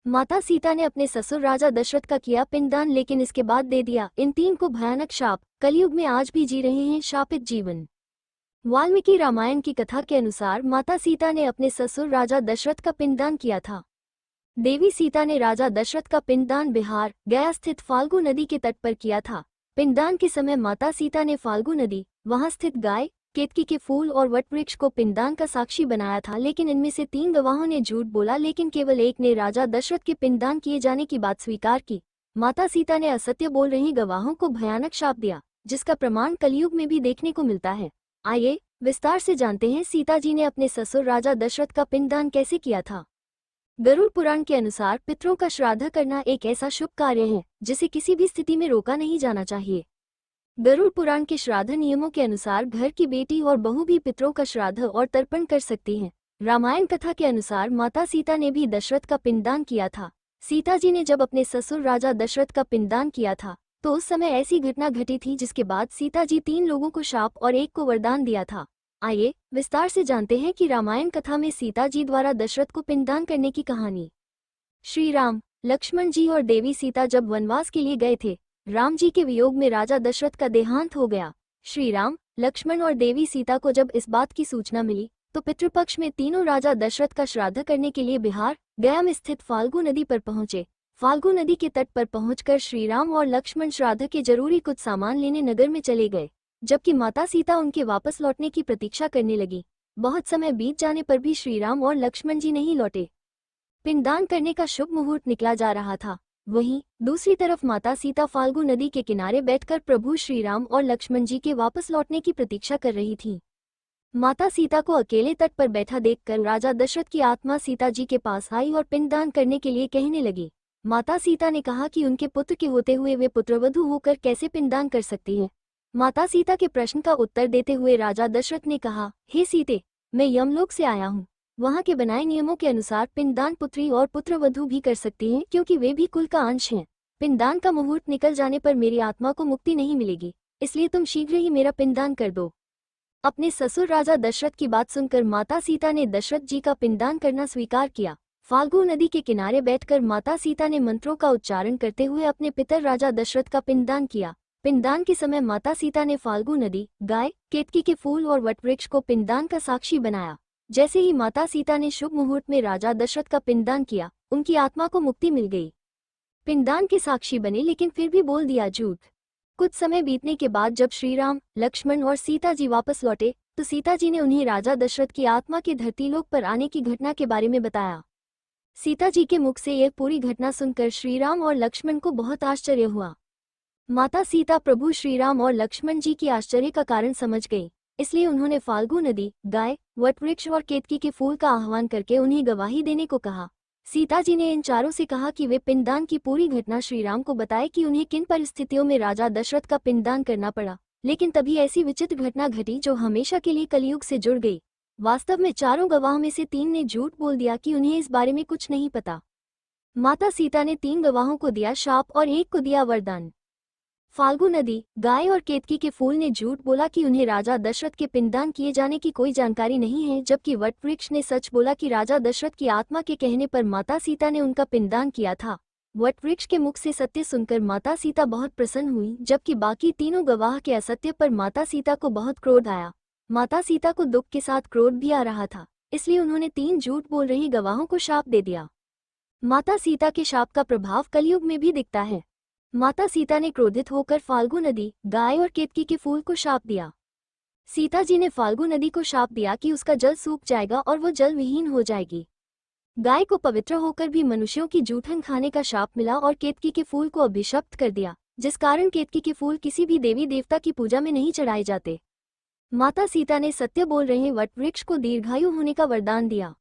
माता सीता ने अपने ससुर राजा दशरथ का किया पिंडदान, लेकिन इसके बाद दे दिया इन तीन को भयानक शाप। कलयुग में आज भी जी रहे हैं शापित जीवन। वाल्मीकि रामायण की कथा के अनुसार माता सीता ने अपने ससुर राजा दशरथ का पिंडदान किया था। देवी सीता ने राजा दशरथ का पिंडदान बिहार गया स्थित फाल्गु नदी के तट पर किया था। पिंडदान के समय माता सीता ने फाल्गु नदी, वहां स्थित गाय, केतकी के फूल और वटवृक्ष को पिंडदान का साक्षी बनाया था। लेकिन इनमें से 3 गवाहों ने झूठ बोला, लेकिन केवल एक ने राजा दशरथ के पिंडदान किए जाने की बात स्वीकार की। माता सीता ने असत्य बोल रही गवाहों को भयानक शाप दिया, जिसका प्रमाण कलयुग में भी देखने को मिलता है। आइए विस्तार से जानते हैं सीता जी ने अपने ससुर राजा दशरथ का पिंडदान कैसे किया था। गरुड़ पुराण के अनुसार पितरों का श्राद्ध करना एक ऐसा शुभ कार्य है जिसे किसी भी स्थिति में रोका नहीं जाना चाहिए। गरुड़ पुराण के श्राद्ध नियमों के अनुसार घर की बेटी और बहू भी पितरों का श्राद्ध और तर्पण कर सकती हैं। रामायण कथा के अनुसार माता सीता ने भी दशरथ का पिंडदान किया था। सीता जी ने जब अपने ससुर राजा दशरथ का पिंडदान किया था तो उस समय ऐसी घटना घटी थी जिसके बाद सीता जी 3 लोगों को शाप और एक को वरदान दिया था। आइए विस्तार से जानते हैं कि रामायण कथा में सीता जी द्वारा दशरथ को पिंडदान करने की कहानी। श्री राम, लक्ष्मण जी और देवी सीता जब वनवास के लिए गए थे, राम जी के वियोग में राजा दशरथ का देहांत हो गया। श्री राम, लक्ष्मण और देवी सीता को जब इस बात की सूचना मिली तो पितृपक्ष में तीनों राजा दशरथ का श्राद्ध करने के लिए बिहार गया में स्थित फाल्गु नदी पर पहुंचे। फाल्गु नदी के तट पर पहुंचकर श्री राम और लक्ष्मण श्राद्ध के जरूरी कुछ सामान लेने नगर में चले गए, जबकि माता सीता उनके वापस लौटने की प्रतीक्षा करने लगी। बहुत समय बीत जाने पर भी श्री राम और लक्ष्मण जी नहीं लौटे। पिंडदान करने का शुभ मुहूर्त निकला जा रहा था। वहीं दूसरी तरफ माता सीता फाल्गु नदी के किनारे बैठकर प्रभु श्री राम और लक्ष्मण जी के वापस लौटने की प्रतीक्षा कर रही थी। माता सीता को अकेले तट पर बैठा देखकर राजा दशरथ की आत्मा सीता जी के पास आई और पिंडदान करने के लिए कहने लगी। माता सीता ने कहा कि उनके पुत्र के होते हुए वे पुत्रवधू होकर कैसे पिंडदान कर सकती हैं। माता सीता के प्रश्न का उत्तर देते हुए राजा दशरथ ने कहा, हे सीते, मैं यमलोक से आया हूँ। वहाँ के बनाए नियमों के अनुसार पिंडदान पुत्री और पुत्रवधू भी कर सकती हैं, क्योंकि वे भी कुल का अंश हैं। पिंडदान का मुहूर्त निकल जाने पर मेरी आत्मा को मुक्ति नहीं मिलेगी, इसलिए तुम शीघ्र ही मेरा पिंडदान कर दो। अपने ससुर राजा दशरथ की बात सुनकर माता सीता ने दशरथ जी का पिंडदान करना स्वीकार किया। फाल्गु नदी के किनारे बैठकर माता सीता ने मंत्रों का उच्चारण करते हुए अपने पितर राजा दशरथ का पिंडदान किया। पिंडदान के समय माता सीता ने फाल्गु नदी, गाय, केतकी के फूल और वटवृक्ष को पिंडदान का साक्षी बनाया। जैसे ही माता सीता ने शुभ मुहूर्त में राजा दशरथ का पिंडदान किया, उनकी आत्मा को मुक्ति मिल गई। पिंडदान के साक्षी बने लेकिन फिर भी बोल दिया झूठ। कुछ समय बीतने के बाद जब श्री राम, लक्ष्मण और सीता जी वापस लौटे तो सीता जी ने उन्हें राजा दशरथ की आत्मा के धरतीलोक पर आने की घटना के बारे में बताया। सीता जी के मुख से यह पूरी घटना सुनकर श्री राम और लक्ष्मण को बहुत आश्चर्य हुआ। माता सीता प्रभु श्री राम और लक्ष्मण जी की आश्चर्य का कारण समझ गई, इसलिए उन्होंने फाल्गु नदी, गाय, वटवृक्ष और केतकी के फूल का आह्वान करके उन्हें गवाही देने को कहा। सीता जी ने इन चारों से कहा कि वे पिंडदान की पूरी घटना श्री राम को बताए कि उन्हें किन परिस्थितियों में राजा दशरथ का पिंडदान करना पड़ा। लेकिन तभी ऐसी विचित्र घटना घटी जो हमेशा के लिए कलयुग से जुड़ गई। वास्तव में चारों गवाह में से 3 ने झूठ बोल दिया कि उन्हें इस बारे में कुछ नहीं पता। माता सीता ने 3 गवाहों को दिया शाप और एक को दिया वरदान। फाल्गु नदी, गाय और केतकी के फूल ने झूठ बोला कि उन्हें राजा दशरथ के पिंडदान किए जाने की कोई जानकारी नहीं है, जबकि वटवृक्ष ने सच बोला कि राजा दशरथ की आत्मा के कहने पर माता सीता ने उनका पिंडदान किया था। वटवृक्ष के मुख से सत्य सुनकर माता सीता बहुत प्रसन्न हुई, जबकि बाकी तीनों गवाह के असत्य पर माता सीता को बहुत क्रोध आया। माता सीता को दुख के साथ क्रोध भी आ रहा था, इसलिए उन्होंने 3 झूठ बोल रही गवाहों को शाप दे दिया। माता सीता के शाप का प्रभाव कलयुग में भी दिखता है। माता सीता ने क्रोधित होकर फाल्गु नदी, गाय और केतकी के फूल को शाप दिया। सीता जी ने फाल्गु नदी को शाप दिया कि उसका जल सूख जाएगा और वो जल विहीन हो जाएगी। गाय को पवित्र होकर भी मनुष्यों की जूठन खाने का शाप मिला और केतकी के फूल को अभिशप्त कर दिया, जिस कारण केतकी के फूल किसी भी देवी देवता की पूजा में नहीं चढ़ाए जाते। माता सीता ने सत्य बोल रहे वटवृक्ष को दीर्घायु होने का वरदान दिया।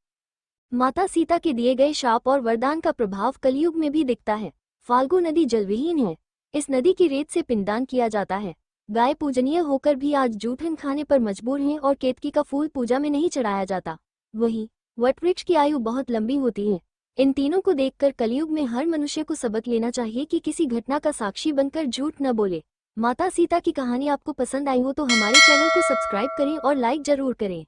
माता सीता के दिए गए शाप और वरदान का प्रभाव कलयुग में भी दिखता है। फाल्गु नदी जलविहीन है, इस नदी की रेत से पिंडदान किया जाता है। गाय पूजनीय होकर भी आज जूठन खाने पर मजबूर हैं और केतकी का फूल पूजा में नहीं चढ़ाया जाता। वहीं वटवृक्ष की आयु बहुत लंबी होती है। इन तीनों को देखकर कलयुग में हर मनुष्य को सबक लेना चाहिए कि किसी घटना का साक्षी बनकर झूठ न बोले। माता सीता की कहानी आपको पसंद आई हो तो हमारे चैनल को सब्सक्राइब करें और लाइक जरूर करें।